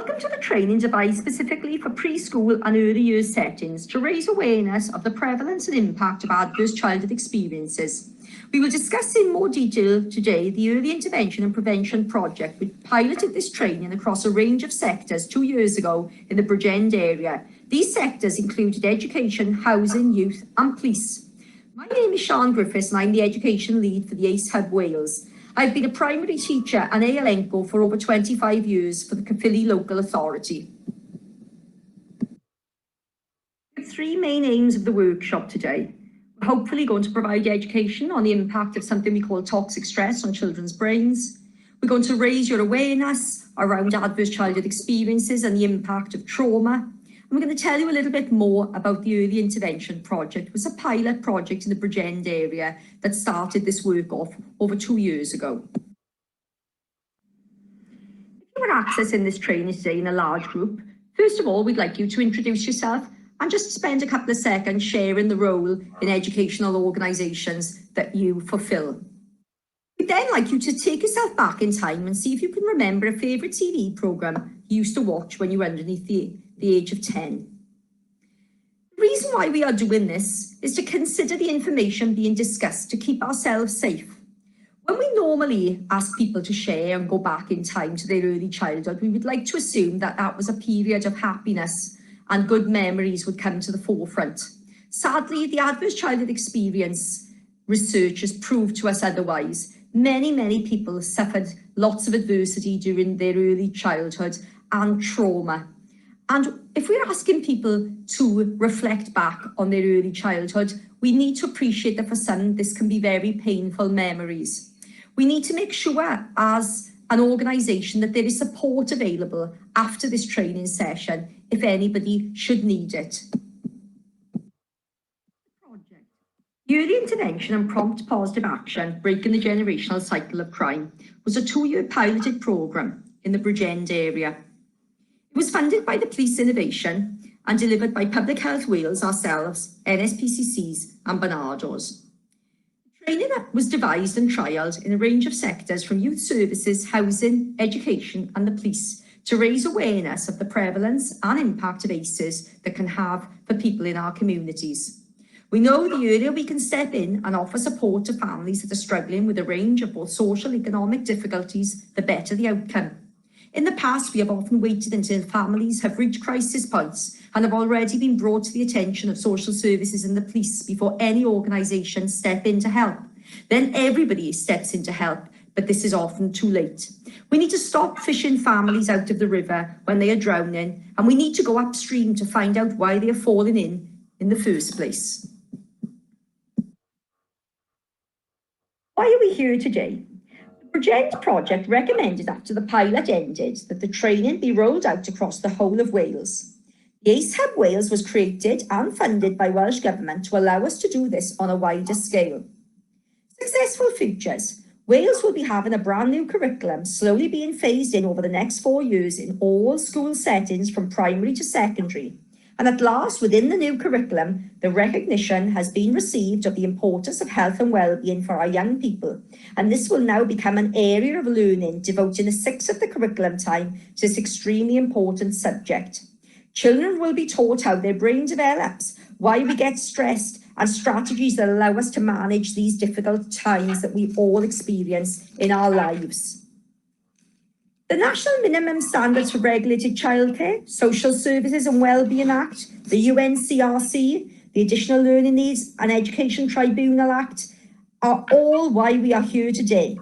Welcome to the training devised specifically for preschool and early years settings to raise awareness of the prevalence and impact of adverse childhood experiences. We will discuss in more detail today the Early Intervention and Prevention Project, which piloted this training across a range of sectors 2 years ago in the Bridgend area. These sectors included education, housing, youth and police. My name is Sian Griffiths and I'm the Education Lead for the ACE Hub Wales. I've been a primary teacher and ALNCO for over 25 years for the Caerphilly Local Authority. The three main aims of the workshop today. We're hopefully going to provide education on the impact of something we call toxic stress on children's brains. We're going to raise your awareness around adverse childhood experiences and the impact of trauma. And we're going to tell you a little bit more about the Early Intervention Project. It was a pilot project in the Bridgend area that started this work off over 2 years ago. If you are accessing this training today in a large group, first of all, we'd like you to introduce yourself and just spend a couple of seconds sharing the role in educational organisations that you fulfil. We'd then like you to take yourself back in time and see if you can remember a favourite TV programme you used to watch when you were underneath the age of 10. The reason why we are doing this is to consider the information being discussed to keep ourselves safe. When we normally ask people to share and go back in time to their early childhood, we would like to assume that that was a period of happiness and good memories would come to the forefront. Sadly, the adverse childhood experience research has proved to us otherwise. Many people suffered lots of adversity during their early childhood and trauma. And if we're asking people to reflect back on their early childhood, we need to appreciate that for some, this can be very painful memories. We need to make sure as an organisation that there is support available after this training session if anybody should need it. The Early Intervention and Prompt Positive Action, Breaking the Generational Cycle of Crime, was a 2-year piloted programme in the Bridgend area. It was funded by the Police Innovation and delivered by Public Health Wales ourselves, NSPCCs and Barnardos. Training was devised and trialled in a range of sectors from youth services, housing, education and the police to raise awareness of the prevalence and impact of ACEs that can have for people in our communities. We know the earlier we can step in and offer support to families that are struggling with a range of both social and economic difficulties, the better the outcome. In the past, we have often waited until families have reached crisis points and have already been brought to the attention of social services and the police before any organisation step in to help. Then everybody steps in to help, but this is often too late. We need to stop fishing families out of the river when they are drowning, and we need to go upstream to find out why they are falling in the first place. Why are we here today? The Bridgend project recommended after the pilot ended that the training be rolled out across the whole of Wales. The ACE Hub Wales was created and funded by Welsh Government to allow us to do this on a wider scale. Successful features. Wales will be having a brand new curriculum slowly being phased in over the next 4 years in all school settings from primary to secondary. And at last, within the new curriculum, the recognition has been received of the importance of health and well-being for our young people. And this will now become an area of learning, devoting a sixth of the curriculum time to this extremely important subject. Children will be taught how their brain develops, why we get stressed, and strategies that allow us to manage these difficult times that we all experience in our lives. The National Minimum Standards for Regulated Childcare, Social Services and Wellbeing Act, the UNCRC, the Additional Learning Needs and Education Tribunal Act are all why we are here today.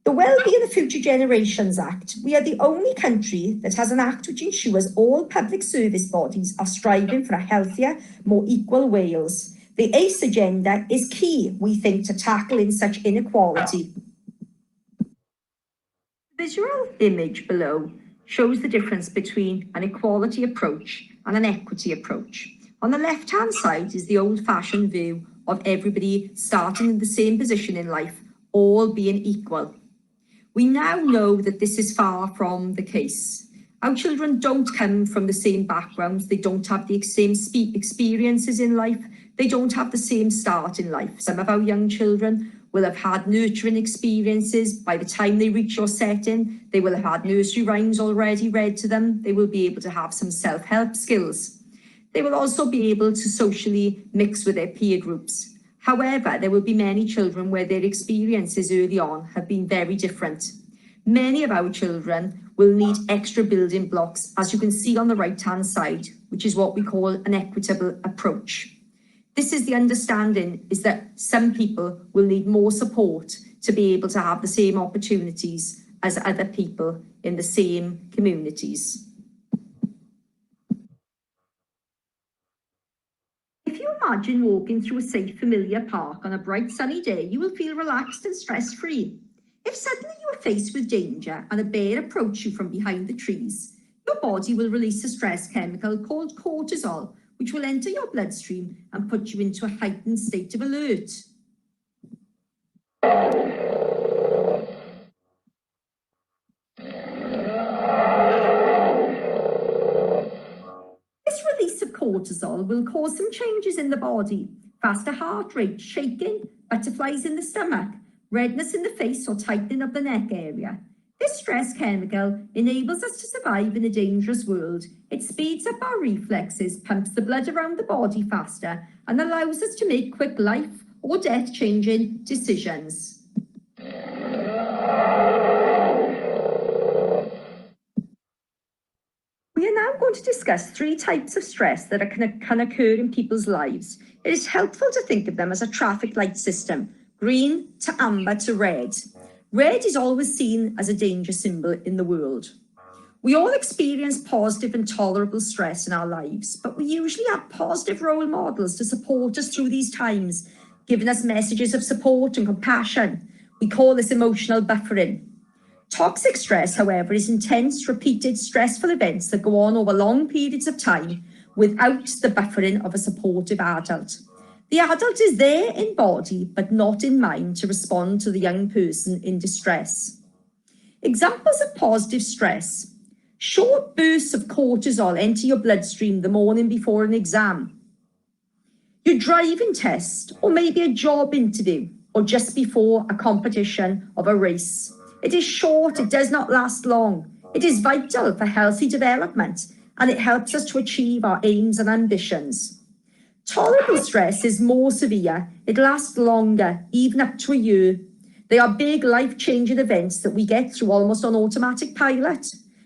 The Wellbeing of Future Generations Act, we are the only country that has an act which ensures all public service bodies are striving for a healthier, more equal Wales. The ACE agenda is key, we think, to tackling such inequality. The visual image below shows the difference between an equality approach and an equity approach. On the left-hand side is the old-fashioned view of everybody starting in the same position in life, all being equal. We now know that this is far from the case. Our children don't come from the same backgrounds, they don't have the same experiences in life, they don't have the same start in life. Some of our young children will have had nurturing experiences. By the time they reach your setting, they will have had nursery rhymes already read to them. They will be able to have some self-help skills. They will also be able to socially mix with their peer groups. However, there will be many children where their experiences early on have been very different. Many of our children will need extra building blocks, as you can see on the right-hand side, which is what we call an equitable approach. This is the understanding is that some people will need more support to be able to have the same opportunities as other people in the same communities. If you imagine walking through a safe, familiar park on a bright sunny day, you will feel relaxed and stress-free. If suddenly you are faced with danger and a bear approaches you from behind the trees, your body will release a stress chemical called cortisol, which will enter your bloodstream and put you into a heightened state of alert. This release of cortisol will cause some changes in the body: faster heart rate, shaking, butterflies in the stomach, redness in the face or tightening of the neck area. This stress chemical enables us to survive in a dangerous world. It speeds up our reflexes, pumps the blood around the body faster, and allows us to make quick life or death changing decisions. We are now going to discuss 3 types of stress that can occur in people's lives. It is helpful to think of them as a traffic light system: green to amber to red. Red is always seen as a danger symbol in the world. We all experience positive and tolerable stress in our lives, but we usually have positive role models to support us through these times, giving us messages of support and compassion. We call this emotional buffering. Toxic stress, however, is intense, repeated, stressful events that go on over long periods of time without the buffering of a supportive adult. The adult is there in body, but not in mind to respond to the young person in distress. Examples of positive stress: short bursts of cortisol enter your bloodstream the morning before an exam, your driving test, or maybe a job interview, or just before a competition of a race. It is short, it does not last long. It is vital for healthy development, and it helps us to achieve our aims and ambitions. Tolerable stress is more severe. It lasts longer, even up to a year. They are big life-changing events that we get through almost on automatic pilot.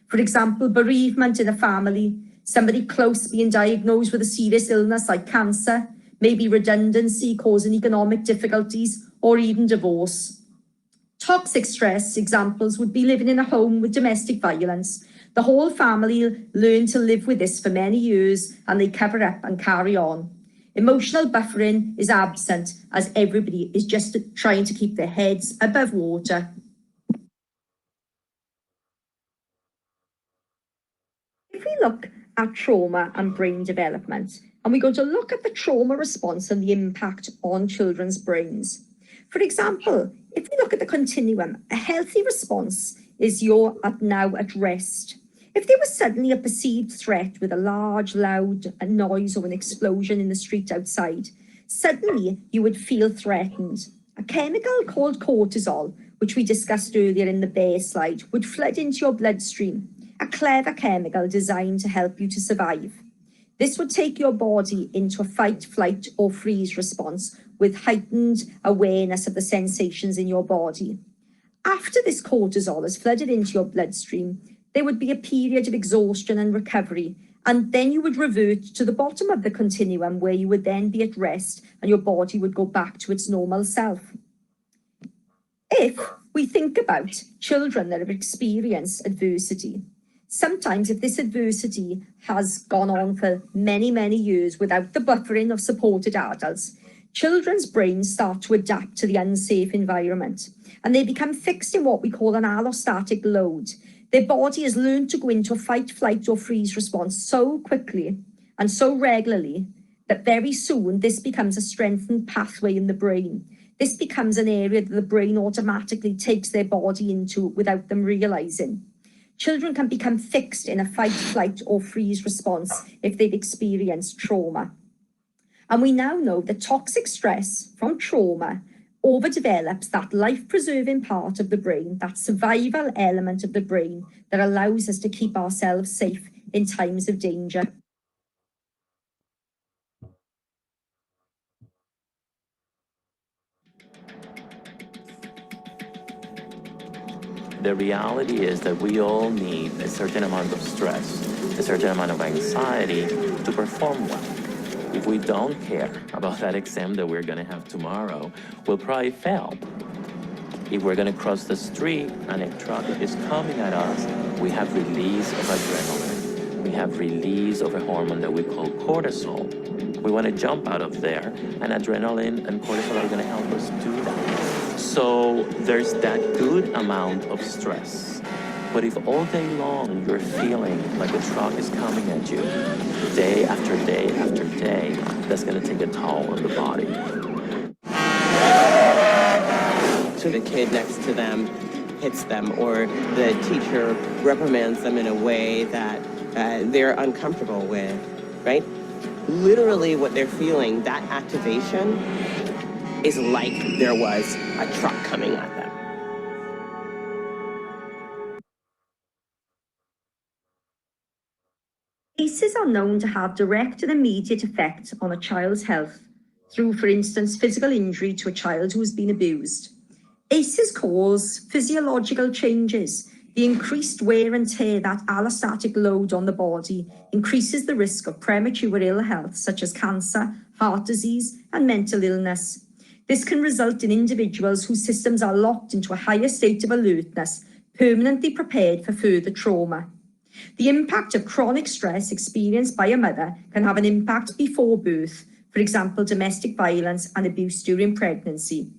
For example, bereavement in a family, somebody close being diagnosed with a serious illness like cancer, maybe redundancy causing economic difficulties, or even divorce. Toxic stress examples would be living in a home with domestic violence. The whole family learn to live with this for many years, and they cover up and carry on. Emotional buffering is absent, as everybody is just trying to keep their heads above water. If we look at trauma and brain development, and we're going to look at the trauma response and the impact on children's brains. For example, if we look at the continuum, a healthy response is you're now at rest. If there was suddenly a perceived threat with a large, loud noise or an explosion in the street outside, suddenly you would feel threatened. A chemical called cortisol, which we discussed earlier in the bear slide, would flood into your bloodstream, a clever chemical designed to help you to survive. This would take your body into a fight, flight, or freeze response with heightened awareness of the sensations in your body. After this cortisol has flooded into your bloodstream, there would be a period of exhaustion and recovery, and then you would revert to the bottom of the continuum, where you would then be at rest and your body would go back to its normal self. If we think about children that have experienced adversity, sometimes if this adversity has gone on for many, many years without the buffering of supported adults, children's brains start to adapt to the unsafe environment, and they become fixed in what we call an allostatic load. Their body has learned to go into a fight, flight, or freeze response so quickly and so regularly that very soon this becomes a strengthened pathway in the brain. This becomes an area that the brain automatically takes their body into without them realizing. Children can become fixed in a fight, flight, or freeze response if they've experienced trauma. And we now know that toxic stress from trauma overdevelops that life-preserving part of the brain, that survival element of the brain that allows us to keep ourselves safe in times of danger. The reality is that we all need a certain amount of stress, a certain amount of anxiety to perform well. If we don't care about that exam that we're gonna have tomorrow, we'll probably fail. If we're gonna cross the street and a truck is coming at us, we have release of adrenaline. We have release of a hormone that we call cortisol. We wanna jump out of there, and adrenaline and cortisol are gonna help us do that. So there's that good amount of stress. But if all day long you're feeling like a truck is coming at you, day after day after day, that's gonna take a toll on the body. So the kid next to them hits them, or the teacher reprimands them in a way that they're uncomfortable with, right? Literally what they're feeling, that activation is like there was a truck coming at them. ACEs are known to have direct and immediate effect on a child's health through, for instance, physical injury to a child who has been abused. ACEs cause physiological changes. The increased wear and tear, that allostatic load on the body, increases the risk of premature ill health such as cancer, heart disease, and mental illness. This can result in individuals whose systems are locked into a higher state of alertness, permanently prepared for further trauma. The impact of chronic stress experienced by a mother can have an impact before birth, for example, domestic violence and abuse during pregnancy.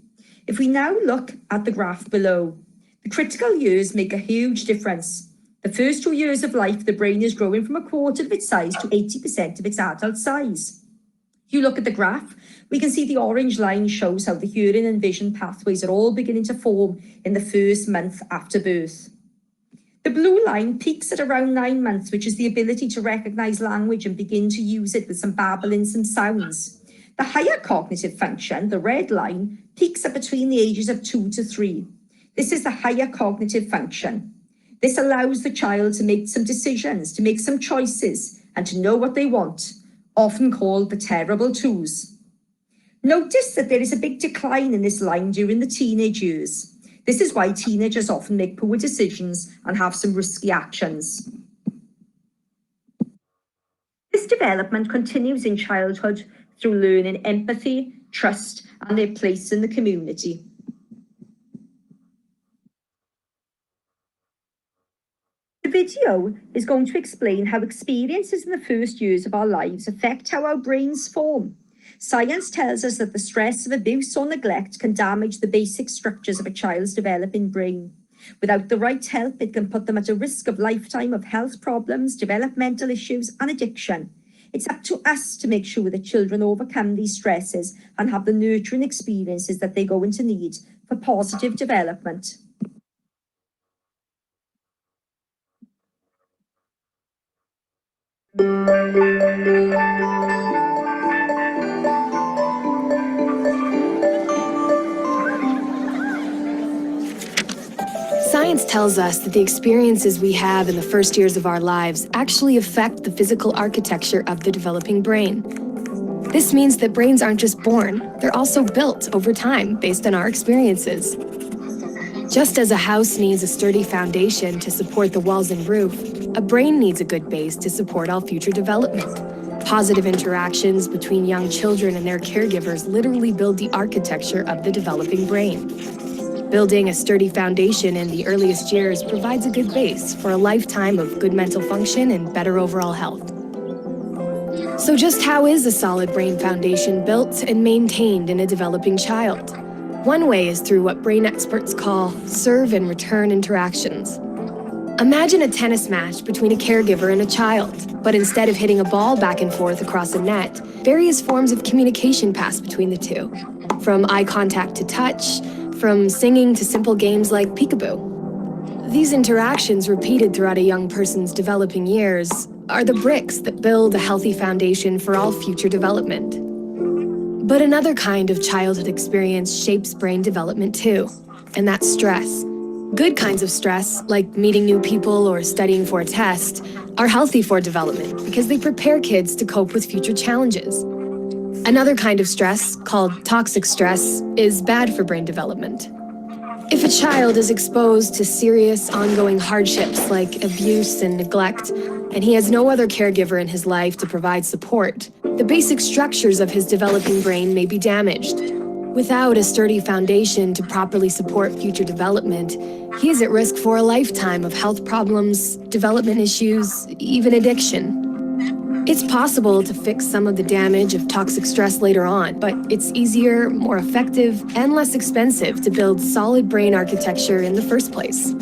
If we now look at the graph below, the critical years make a huge difference. The first 2 years of life, the brain is growing from 1/4 of its size to 80% of its adult size. If you look at the graph, we can see the orange line shows how the hearing and vision pathways are all beginning to form in the first month after birth. The blue line peaks at around 9 months, which is the ability to recognize language and begin to use it with some babbling, some sounds. The higher cognitive function, the red line, peaks at between the ages of 2 to 3. This is the higher cognitive function. This allows the child to make some decisions, to make some choices, and to know what they want, often called the terrible twos. Notice that there is a big decline in this line during the teenage years. This is why teenagers often make poor decisions and have some risky actions. This development continues in childhood through learning empathy, trust, and their place in the community. The video is going to explain how experiences in the first years of our lives affect how our brains form. Science tells us that the stress of abuse or neglect can damage the basic structures of a child's developing brain. Without the right help, it can put them at a risk of lifetime of health problems, developmental issues, and addiction. It's up to us to make sure that children overcome these stresses and have the nurturing experiences that they're going to need for positive development. Science tells us that the experiences we have in the first years of our lives actually affect the physical architecture of the developing brain. This means that brains aren't just born, they're also built over time based on our experiences. Just as a house needs a sturdy foundation to support the walls and roof, a brain needs a good base to support all future development. Positive interactions between young children and their caregivers literally build the architecture of the developing brain. Building a sturdy foundation in the earliest years provides a good base for a lifetime of good mental function and better overall health. So just how is a solid brain foundation built and maintained in a developing child? One way is through what brain experts call serve and return interactions. Imagine a tennis match between a caregiver and a child, but instead of hitting a ball back and forth across a net, various forms of communication pass between the two. From eye contact to touch, from singing to simple games like peekaboo. These interactions, repeated throughout a young person's developing years, are the bricks that build a healthy foundation for all future development. But another kind of childhood experience shapes brain development too, and that's stress. Good kinds of stress, like meeting new people or studying for a test, are healthy for development because they prepare kids to cope with future challenges. Another kind of stress, called toxic stress, is bad for brain development. If a child is exposed to serious, ongoing hardships like abuse and neglect, and he has no other caregiver in his life to provide support, the basic structures of his developing brain may be damaged. Without a sturdy foundation to properly support future development, he is at risk for a lifetime of health problems, development issues, even addiction. It's possible to fix some of the damage of toxic stress later on, but it's easier, more effective, and less expensive to build solid brain architecture in the first place.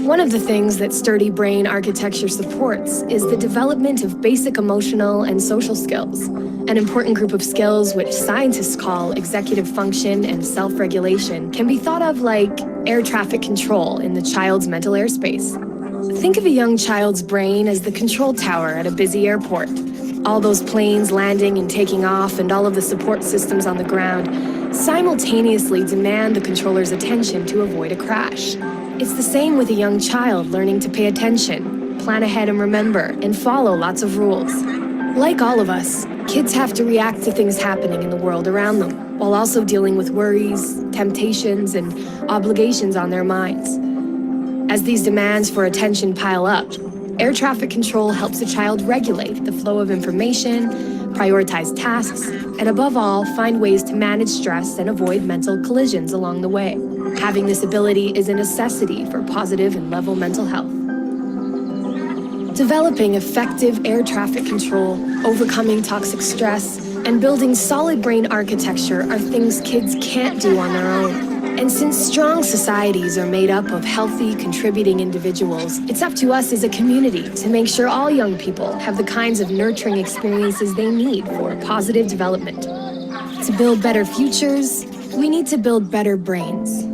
One of the things that sturdy brain architecture supports is the development of basic emotional and social skills, an important group of skills which scientists call executive function and self-regulation can be thought of like air traffic control in the child's mental airspace. Think of a young child's brain as the control tower at a busy airport. All those planes landing and taking off and all of the support systems on the ground simultaneously demand the controller's attention to avoid a crash. It's the same with a young child learning to pay attention, plan ahead and remember, and follow lots of rules. Like all of us, kids have to react to things happening in the world around them, while also dealing with worries, temptations, and obligations on their minds. As these demands for attention pile up, air traffic control helps a child regulate the flow of information, prioritize tasks, and above all, find ways to manage stress and avoid mental collisions along the way. Having this ability is a necessity for positive and level mental health. Developing effective air traffic control, overcoming toxic stress, and building solid brain architecture are things kids can't do on their own. And since strong societies are made up of healthy, contributing individuals, it's up to us as a community to make sure all young people have the kinds of nurturing experiences they need for positive development. To build better futures, we need to build better brains.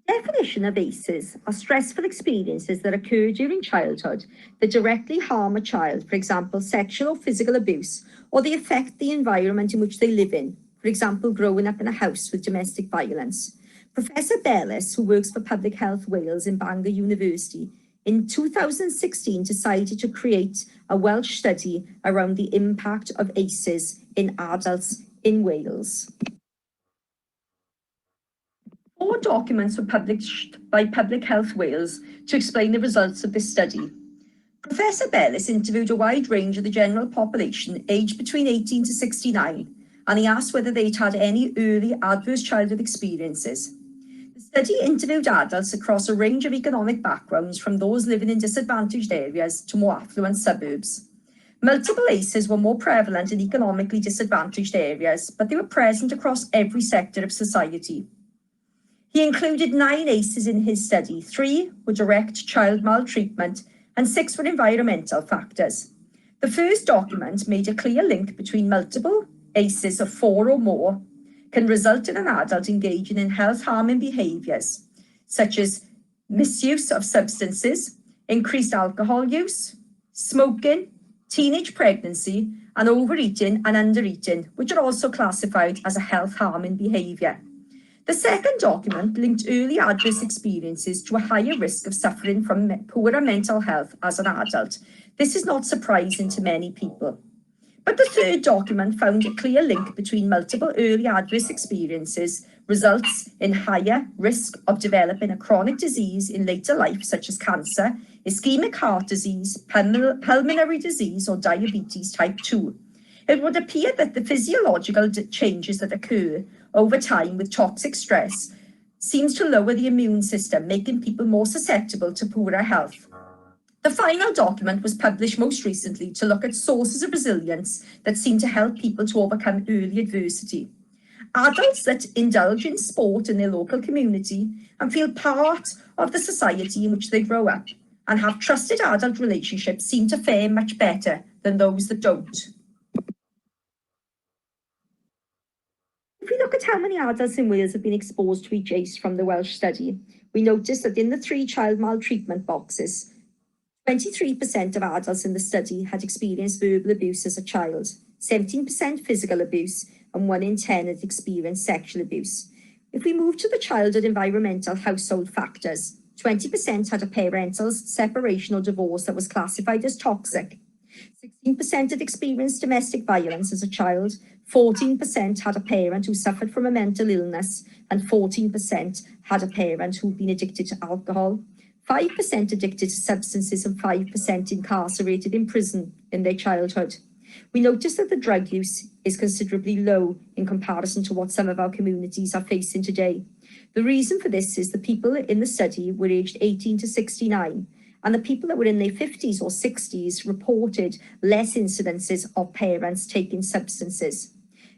The definition of ACEs are stressful experiences that occur during childhood that directly harm a child, for example, sexual or physical abuse, or they affect the environment in which they live in, for example, growing up in a house with domestic violence. Professor Bellis, who works for Public Health Wales in Bangor University, in 2016 decided to create a Welsh study around the impact of ACEs in adults in Wales. 4 documents were published by Public Health Wales to explain the results of this study. Professor Bellis interviewed a wide range of the general population aged between 18 to 69, and he asked whether they'd had any early adverse childhood experiences. The study interviewed adults across a range of economic backgrounds, from those living in disadvantaged areas to more affluent suburbs. Multiple ACEs were more prevalent in economically disadvantaged areas, but they were present across every sector of society. He included 9 ACEs in his study. 3 were direct child maltreatment and 6 were environmental factors. The first document made a clear link between multiple ACEs of 4 or more can result in an adult engaging in health-harming behaviours, such as misuse of substances, increased alcohol use, smoking, teenage pregnancy, and overeating and undereating, which are also classified as a health-harming behaviour. The second document linked early adverse experiences to a higher risk of suffering from poorer mental health as an adult. This is not surprising to many people. But the third document found a clear link between multiple early adverse experiences results in higher risk of developing a chronic disease in later life, such as cancer, ischemic heart disease, pulmonary disease, or diabetes type 2. It would appear that the physiological changes that occur over time with toxic stress seems to lower the immune system, making people more susceptible to poorer health. The final document was published most recently to look at sources of resilience that seem to help people to overcome early adversity. Adults that indulge in sport in their local community and feel part of the society in which they grow up and have trusted adult relationships seem to fare much better than those that don't. If we look look at how many adults in Wales have been exposed to each ACE from the Welsh study, we notice that in the 3 child maltreatment boxes, 23% of adults in the study had experienced verbal abuse as a child, 17% physical abuse, and 1 in 10 had experienced sexual abuse. If we move to the childhood environmental household factors, 20% had a parental separation or divorce that was classified as toxic. 16% had experienced domestic violence as a child, 14% had a parent who suffered from a mental illness, and 14% had a parent who'd been addicted to alcohol, 5% addicted to substances, and 5% incarcerated in prison in their childhood. We notice that the drug use is considerably low in comparison to what some of our communities are facing today. The reason for this is the people in the study were aged 18 to 69, and the people that were in their 50s or 60s reported less incidences of parents taking substances.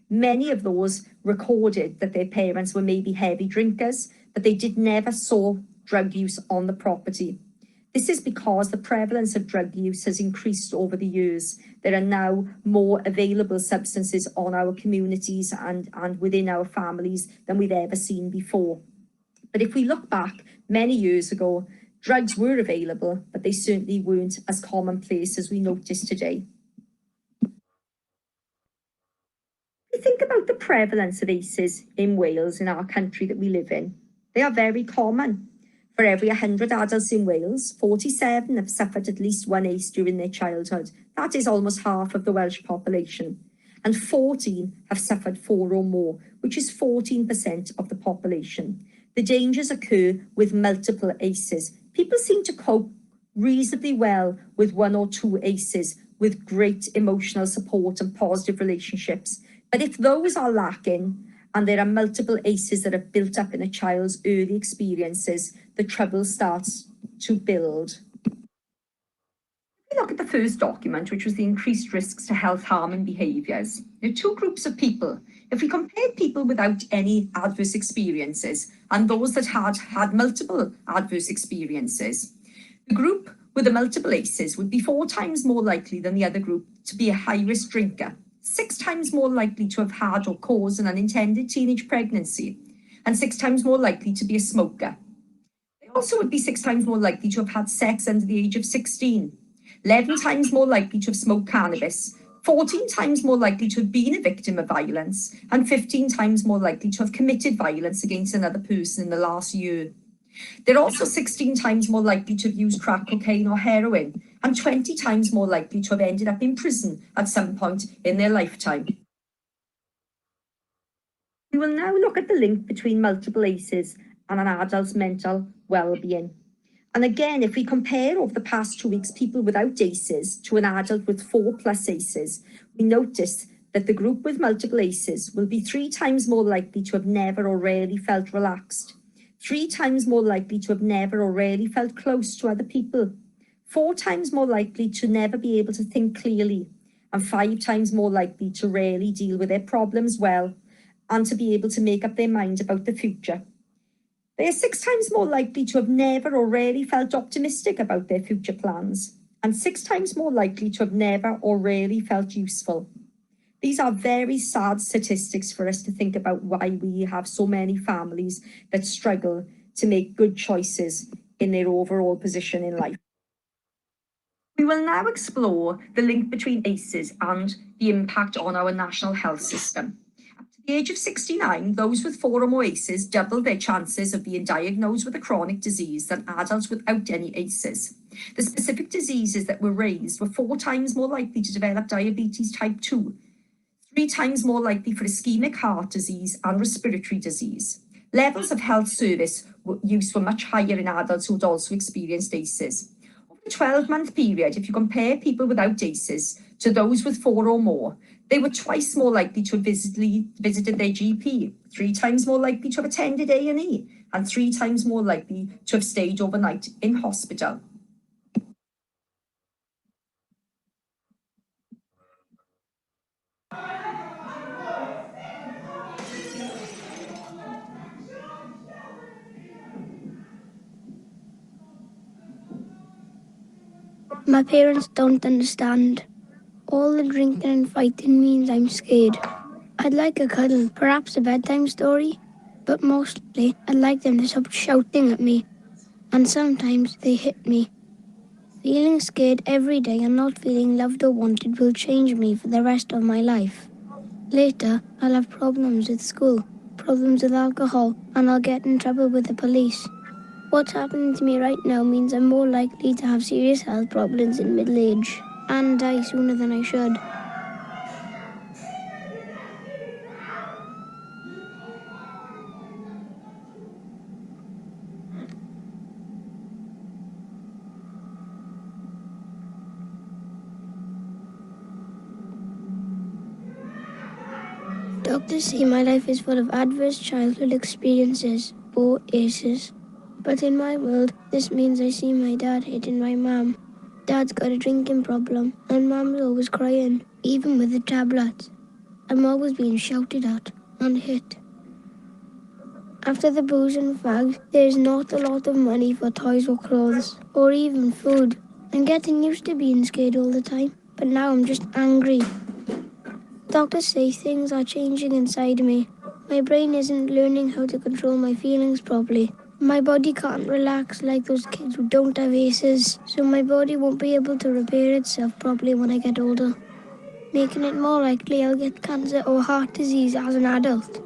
Many of those recorded that their parents were maybe heavy drinkers, but they never saw drug use on the property. This is because the prevalence of drug use has increased over the years. There are now more available substances on our communities and within our families than we've ever seen before. But if we look back many years ago, drugs were available, but they certainly weren't as commonplace as we notice today. We think about the prevalence of ACEs in Wales, in our country that we live in. They are very common. For every 100 adults in Wales, 47 have suffered at least 1 ACE during their childhood. That is almost half of the Welsh population. And 14 have suffered 4 or more, which is 14% of the population. The dangers occur with multiple ACEs. People seem to cope reasonably well with 1 or 2 ACEs with great emotional support and positive relationships. But if those are lacking, and there are multiple ACEs that have built up in a child's early experiences, the trouble starts to build. We look at the first document, which was the increased risks to health harming behaviours. There are 2 groups of people. If we compared people without any adverse experiences and those that had multiple adverse experiences, the group with the multiple ACEs would be 4 times more likely than the other group to be a high-risk drinker, 6 times more likely to have had or caused an unintended teenage pregnancy, and 6 times more likely to be a smoker. They also would be 6 times more likely to have had sex under the age of 16, 11 times more likely to have smoked cannabis, 14 times more likely to have been a victim of violence, and 15 times more likely to have committed violence against another person in the last year. They're also 16 times more likely to have used crack cocaine or heroin, and 20 times more likely to have ended up in prison at some point in their lifetime. We will now look at the link between multiple ACEs and an adult's mental well-being. And again, if we compare over the past 2 weeks people without ACEs to an adult with 4+ ACEs, we notice that the group with multiple ACEs will be 3 times more likely to have never or rarely felt relaxed, 3 times more likely to have never or rarely felt close to other people, 4 times more likely to never be able to think clearly, and 5 times more likely to rarely deal with their problems well, and to be able to make up their mind about the future. They are 6 times more likely to have never or rarely felt optimistic about their future plans, and 6 times more likely to have never or rarely felt useful. These are very sad statistics for us to think about why we have so many families that struggle to make good choices in their overall position in life. We will now explore the link between ACEs and the impact on our national health system. At the age of 69, those with 4 or more ACEs doubled their chances of being diagnosed with a chronic disease than adults without any ACEs. The specific diseases that were raised were 4 times more likely to develop diabetes type 2, 3 times more likely for ischemic heart disease and respiratory disease. Levels of health service use were much higher in adults who had also experienced ACEs. Over a 12-month period, if you compare people without ACEs to those with 4 or more, they were twice more likely to have visited their GP, 3 times more likely to have attended A&E, and 3 times more likely to have stayed overnight in hospital. My parents don't understand. All the drinking and fighting means I'm scared. I'd like a cuddle, perhaps a bedtime story. But mostly, I'd like them to stop shouting at me. And sometimes they hit me. Feeling scared every day and not feeling loved or wanted will change me for the rest of my life. Later, I'll have problems with school, problems with alcohol, and I'll get in trouble with the police. What's happening to me right now means I'm more likely to have serious health problems in middle age and die sooner than I should. Doctors say my life is full of adverse childhood experiences, or ACEs. But in my world, this means I see my dad hitting my mum. Dad's got a drinking problem, and mum's always crying, even with the tablets. I'm always being shouted at and hit. After the booze and fags, there's not a lot of money for toys or clothes, or even food. I'm getting used to being scared all the time, but now I'm just angry. Doctors say things are changing inside me. My brain isn't learning how to control my feelings properly. My body can't relax like those kids who don't have ACEs, so my body won't be able to repair itself properly when I get older, making it more likely I'll get cancer or heart disease as an adult.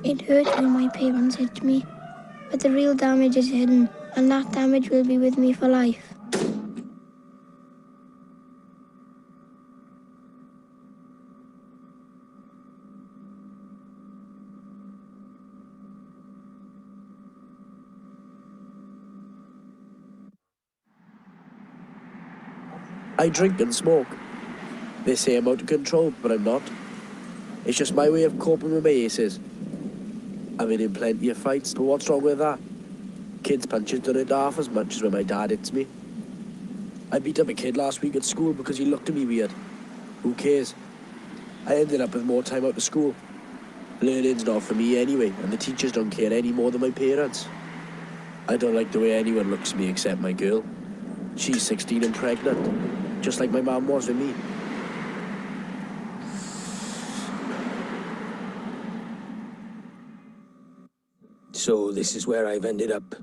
It hurt when my parents hit me, but the real damage is hidden, and that damage will be with me for life. I drink and smoke. They say I'm out of control, but I'm not. It's just my way of coping with my ACEs. I've been in plenty of fights, but what's wrong with that? Kids punches don't hit half as much as when my dad hits me. I beat up a kid last week at school because he looked at me weird. Who cares? I ended up with more time out of school. Learning's not for me anyway, and the teachers don't care any more than my parents. I don't like the way anyone looks at me except my girl. She's 16 and pregnant, just like my mum was with me. So this is where I've ended up.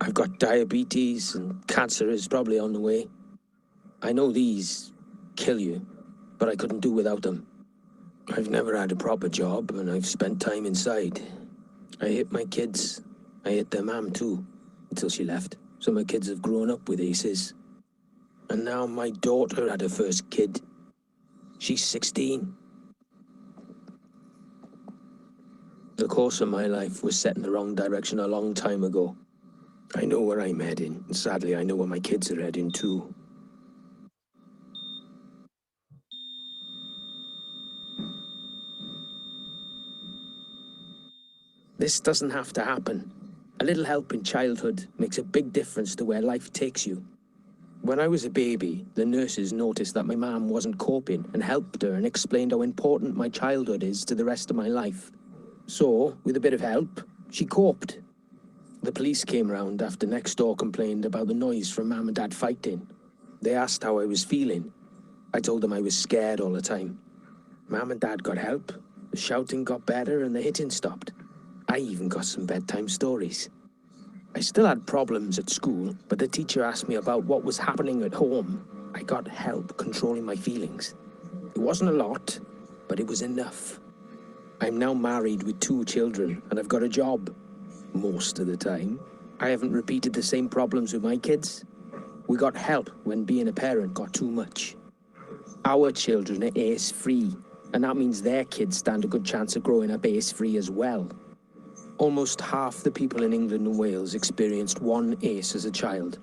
I've got diabetes and cancer is probably on the way. I know these kill you, but I couldn't do without them. I've never had a proper job and I've spent time inside. I hit my kids. I hit their mum too, until she left. So my kids have grown up with ACEs. And now my daughter had her first kid. She's 16. The course of my life was set in the wrong direction a long time ago. I know where I'm heading, and sadly I know where my kids are heading too. This doesn't have to happen. A little help in childhood makes a big difference to where life takes you. When I was a baby, the nurses noticed that my mum wasn't coping and helped her and explained how important my childhood is to the rest of my life. So, with a bit of help, she coped. The police came round after next door complained about the noise from Mum and Dad fighting. They asked how I was feeling. I told them I was scared all the time. Mum and Dad got help, the shouting got better and the hitting stopped. I even got some bedtime stories. I still had problems at school, but the teacher asked me about what was happening at home. I got help controlling my feelings. It wasn't a lot, but it was enough. I'm now married with 2 children, and I've got a job. Most of the time. I haven't repeated the same problems with my kids. We got help when being a parent got too much. Our children are ACE-free, and that means their kids stand a good chance of growing up ACE-free as well. Almost half the people in England and Wales experienced 1 ACE as a child,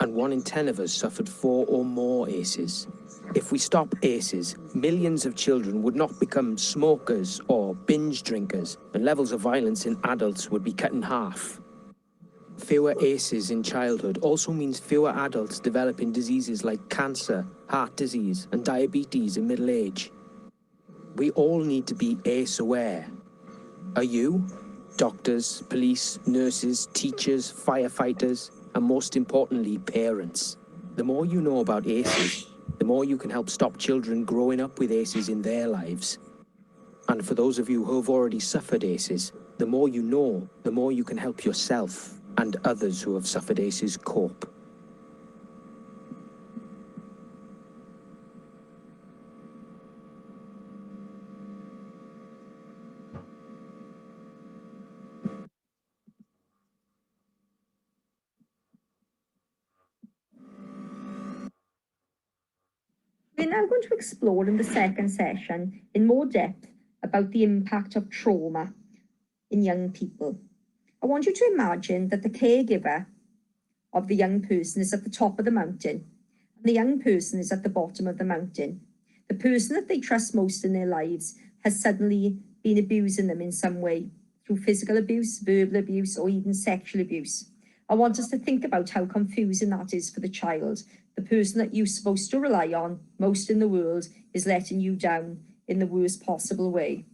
and 1 in 10 of us suffered 4 or more ACEs. If we stop ACEs, millions of children would not become smokers or binge drinkers, and levels of violence in adults would be cut in half. Fewer ACEs in childhood also means fewer adults developing diseases like cancer, heart disease, and diabetes in middle age. We all need to be ACE-aware. Are you? Doctors, police, nurses, teachers, firefighters, and most importantly, parents. The more you know about ACEs, the more you can help stop children growing up with ACEs in their lives. And for those of you who have already suffered ACEs, the more you know, the more you can help yourself and others who have suffered ACEs cope. We're now going to explore in the second session in more depth about the impact of trauma in young people. I want you to imagine that the caregiver of the young person is at the top of the mountain, and the young person is at the bottom of the mountain. The person that they trust most in their lives has suddenly been abusing them in some way, through physical abuse, verbal abuse, or even sexual abuse. I want us to think about how confusing that is for the child. The person that you're supposed to rely on most in the world is letting you down in the worst possible way.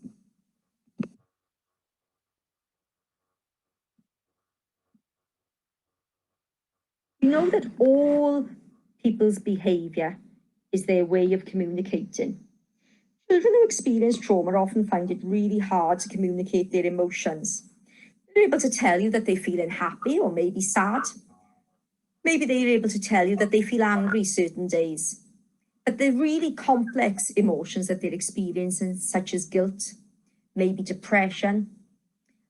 We know that all people's behaviour is their way of communicating. Children who experience trauma often find it really hard to communicate their emotions. They're able to tell you that they're feeling happy or maybe sad. Maybe they're able to tell you that they feel angry certain days. But they're really complex emotions that they're experiencing, such as guilt, maybe depression,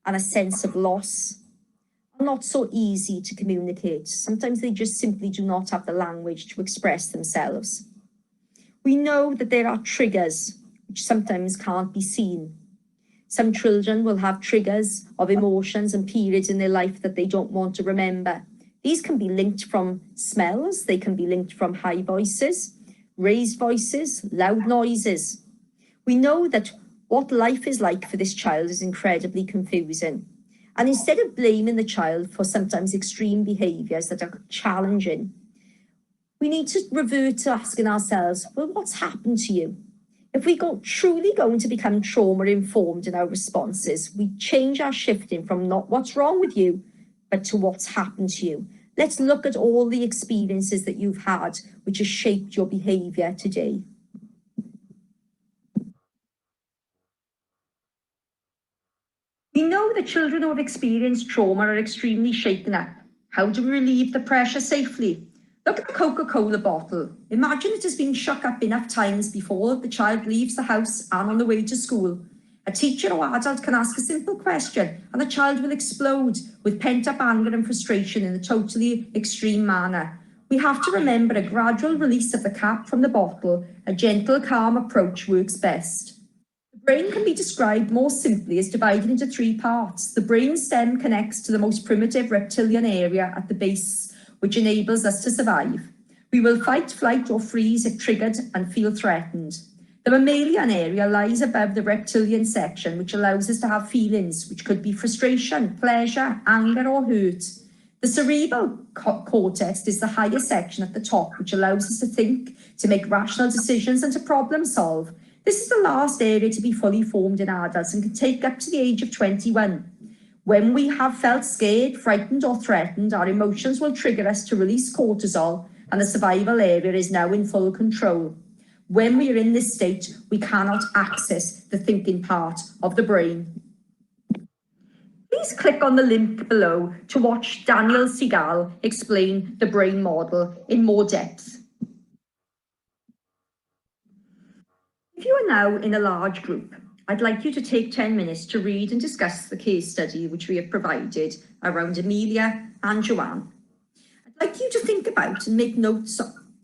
and a sense of loss, are not so easy to communicate. Sometimes they just simply do not have the language to express themselves. We know that there are triggers which sometimes can't be seen. Some children will have triggers of emotions and periods in their life that they don't want to remember. These can be linked from smells, they can be linked from high voices, raised voices, loud noises. We know that what life is like for this child is incredibly confusing. And instead of blaming the child for sometimes extreme behaviours that are challenging, we need to revert to asking ourselves, well, what's happened to you? If we are truly going to become trauma-informed in our responses, we change our shifting from not what's wrong with you, but to what's happened to you. Let's look at all the experiences that you've had, which has shaped your behaviour today. We know that children who have experienced trauma are extremely shaken up. How do we relieve the pressure safely? Look at the Coca-Cola bottle. Imagine it has been shook up enough times before the child leaves the house and on the way to school. A teacher or adult can ask a simple question and the child will explode with pent-up anger and frustration in a totally extreme manner. We have to remember a gradual release of the cap from the bottle. A gentle, calm approach works best. The brain can be described more simply as divided into three parts. The brain stem connects to the most primitive reptilian area at the base, which enables us to survive. We will fight, flight, or freeze if triggered and feel threatened. The mammalian area lies above the reptilian section, which allows us to have feelings, which could be frustration, pleasure, anger, or hurt. The cerebral cortex is the higher section at the top, which allows us to think, to make rational decisions, and to problem solve. This is the last area to be fully formed in adults and can take up to the age of 21. When we have felt scared, frightened, or threatened, our emotions will trigger us to release cortisol, and the survival area is now in full control. When we are in this state, we cannot access the thinking part of the brain. Please click on the link below to watch Daniel Segal explain the brain model in more depth. If you are now in a large group, I'd like you to take 10 minutes to read and discuss the case study which we have provided around Amelia and Joanne. I'd like you to think about and make notes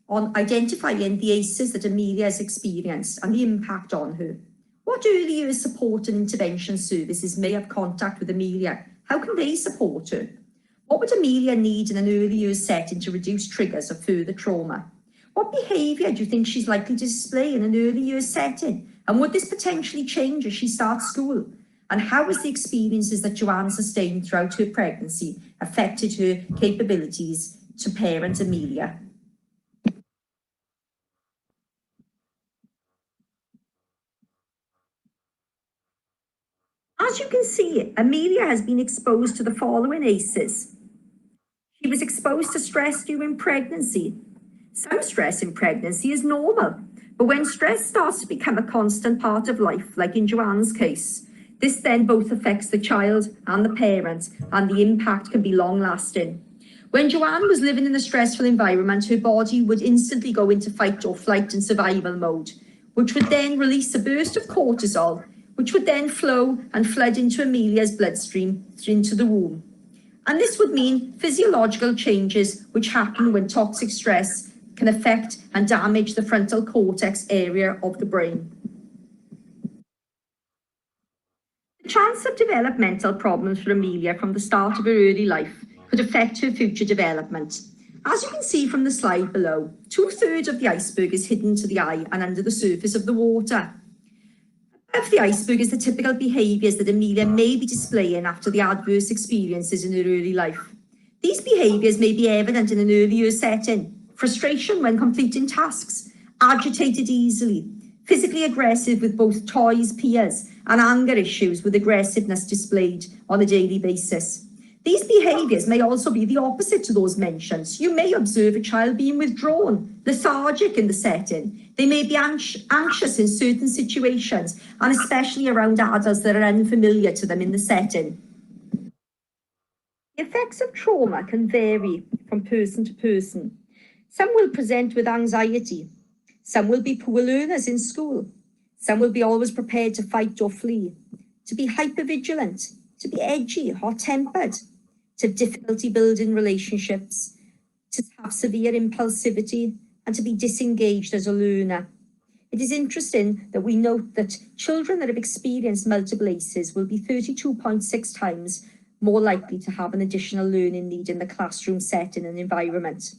on identifying the ACEs that Amelia has experienced and the impact on her. What early years support and intervention services may have contact with Amelia? How can they support her? What would Amelia need in an early years setting to reduce triggers of further trauma? What behaviour do you think she's likely to display in an early years setting? And would this potentially change as she starts school? And how has the experiences that Joanne sustained throughout her pregnancy affected her capabilities to parent Amelia? As you can see, Amelia has been exposed to the following ACEs. She was exposed to stress during pregnancy. Some stress in pregnancy is normal, but when stress starts to become a constant part of life, like in Joanne's case, this then both affects the child and the parent, and the impact can be long-lasting. When Joanne was living in a stressful environment, her body would instantly go into fight or flight and survival mode, which would then release a burst of cortisol, which would then flow and flood into Amelia's bloodstream into the womb. And this would mean physiological changes which happen when toxic stress can affect and damage the frontal cortex area of the brain. The chance of developmental problems for Amelia from the start of her early life could affect her future development. As you can see from the slide below, 2/3 of the iceberg is hidden to the eye and under the surface of the water. Above the iceberg is the typical behaviours that Amelia may be displaying after the adverse experiences in her early life. These behaviours may be evident in an earlier setting: frustration when completing tasks, agitated easily, physically aggressive with both toys, peers, and anger issues with aggressiveness displayed on a daily basis. These behaviours may also be the opposite to those mentioned. You may observe a child being withdrawn, lethargic in the setting. They may be anxious in certain situations, and especially around adults that are unfamiliar to them in the setting. The effects of trauma can vary from person to person. Some will present with anxiety. Some will be poor learners in school. Some will be always prepared to fight or flee, to be hypervigilant, to be edgy, hot-tempered, to have difficulty building relationships, to have severe impulsivity, and to be disengaged as a learner. It is interesting that we note that children that have experienced multiple ACEs will be 32.6 times more likely to have an additional learning need in the classroom setting and environment.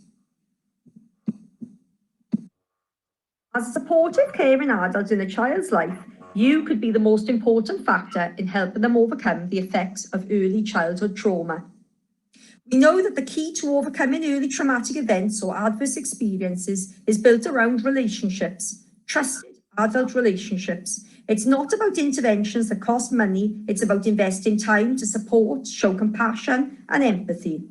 As a supportive, caring adult in a child's life, you could be the most important factor in helping them overcome the effects of early childhood trauma. We know that the key to overcoming early traumatic events or adverse experiences is built around relationships, trusted adult relationships. It's not about interventions that cost money, it's about investing time to support, show compassion and empathy.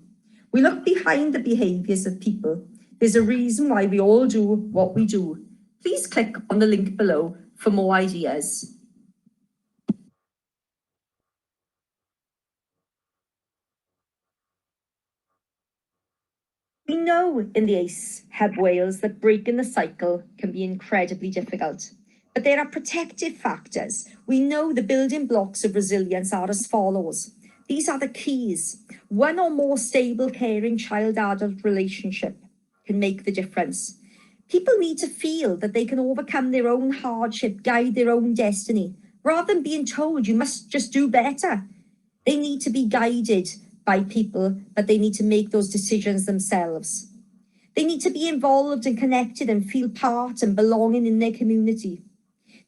We look behind the behaviours of people. There's a reason why we all do what we do. Please click on the link below for more ideas. We know in the ACE hub whales that breaking the cycle can be incredibly difficult, but there are protective factors. We know the building blocks of resilience are as follows. These are the keys. One or more stable, caring child-adult relationship can make the difference. People need to feel that they can overcome their own hardship, guide their own destiny, rather than being told you must just do better. They need to be guided by people, but they need to make those decisions themselves. They need to be involved and connected and feel part and belonging in their community.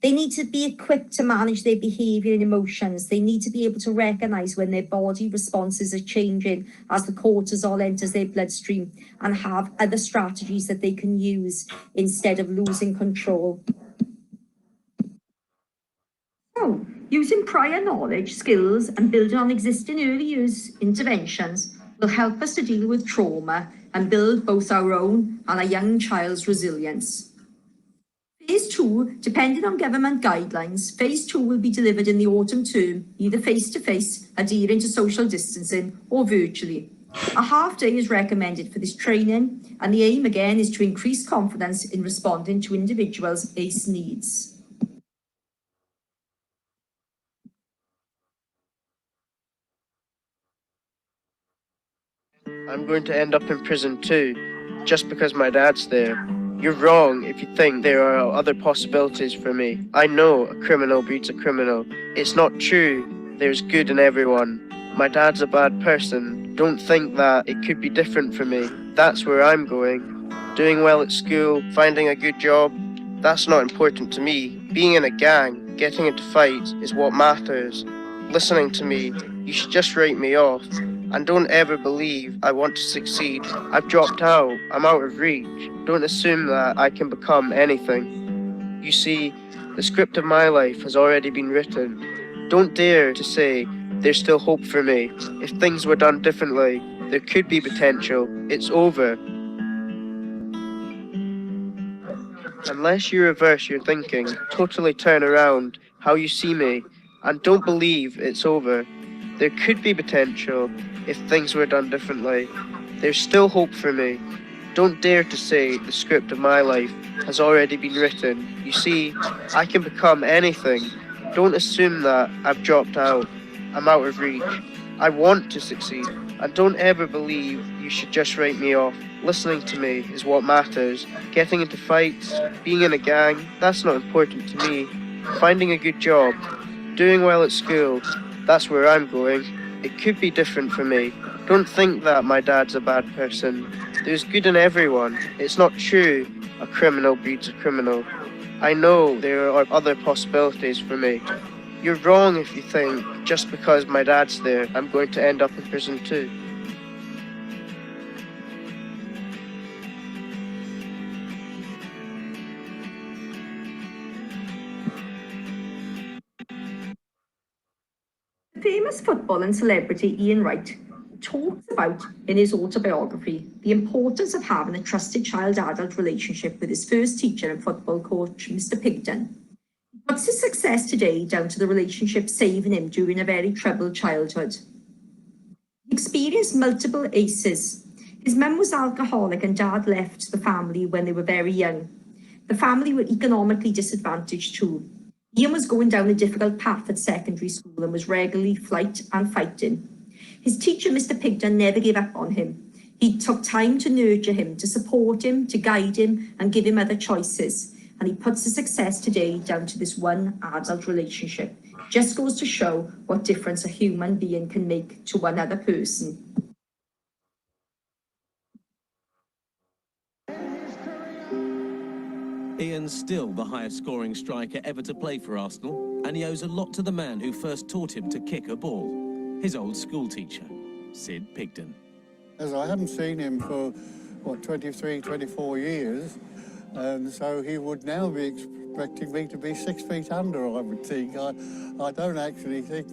They need to be equipped to manage their behaviour and emotions. They need to be able to recognise when their body responses are changing as the cortisol enters their bloodstream and have other strategies that they can use instead of losing control. So, using prior knowledge, skills and building on existing early years interventions will help us to deal with trauma and build both our own and our young child's resilience. Phase 2, depending on government guidelines, Phase 2 will be delivered in the autumn term, either face-to-face, adhering to social distancing, or virtually. A half day is recommended for this training, and the aim again is to increase confidence in responding to individuals' ACE needs. I'm going to end up in prison too, just because my dad's there. You're wrong if you think there are other possibilities for me. I know a criminal breeds a criminal. It's not true. There's good in everyone. My dad's a bad person. Don't think that it could be different for me. That's where I'm going. Doing well at school, finding a good job, that's not important to me. Being in a gang, getting into fights is what matters. Listening to me, you should just write me off. And don't ever believe I want to succeed. I've dropped out. I'm out of reach. Don't assume that I can become anything. You see, the script of my life has already been written. Don't dare to say there's still hope for me. If things were done differently, there could be potential. It's over. Unless you reverse your thinking, totally turn around how you see me, and don't believe it's over, there could be potential if things were done differently. There's still hope for me. Don't dare to say the script of my life has already been written. You see, I can become anything. Don't assume that I've dropped out. I'm out of reach. I want to succeed. And don't ever believe you should just write me off. Listening to me is what matters. Getting into fights, being in a gang, that's not important to me. Finding a good job, doing well at school, that's where I'm going. It could be different for me. Don't think that my dad's a bad person. There's good in everyone. It's not true a criminal breeds a criminal. I know there are other possibilities for me. You're wrong if you think just because my dad's there, I'm going to end up in prison too. The famous football and celebrity Ian Wright talks about in his autobiography the importance of having a trusted child-adult relationship with his first teacher and football coach, Mr. Pigden. He puts his success today down to the relationship saving him during a very troubled childhood. He experienced multiple ACEs. His mum was alcoholic and dad left the family when they were very young. The family were economically disadvantaged too. Ian was going down a difficult path at secondary school and was regularly fighting. His teacher, Mr. Pigden, never gave up on him. He took time to nurture him, to support him, to guide him and give him other choices. And he puts his success today down to this one adult relationship. Just goes to show what difference a human being can make to one other person. Ian's still the highest scoring striker ever to play for Arsenal, and he owes a lot to the man who first taught him to kick a ball, his old school teacher, Sid Pigden. As I haven't seen him for, 23, 24 years, and so he would now be expecting me to be 6 feet under, I would think. I don't actually think,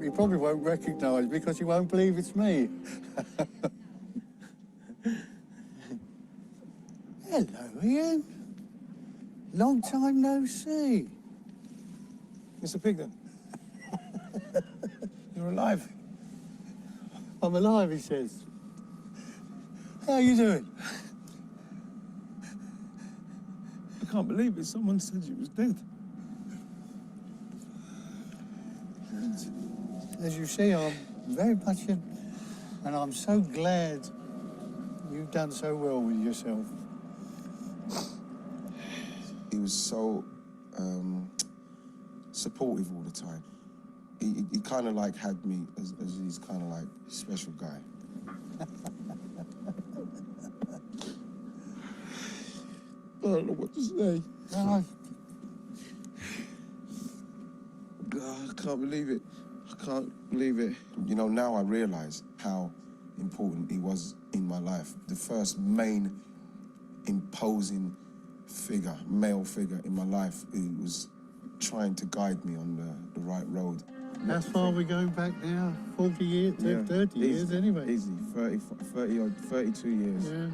he probably won't recognise me because he won't believe it's me. Hello, Ian. Long time no see. Mr. Pigden, you're alive. I'm alive, he says. How are you doing? I can't believe it. Someone said you was dead. As you see, I'm very much in, and I'm so glad you've done so well with yourself. He was so supportive all the time. He kind of like had me as his kind of like special guy. I don't know what to say. No, I can't believe it. I can't believe it. You know, now I realise how important he was in my life. The first main imposing figure, male figure in my life, who was trying to guide me on the right road. how far are we going back now? 40 years, 30 years anyway. Easy, 32 years. Yeah.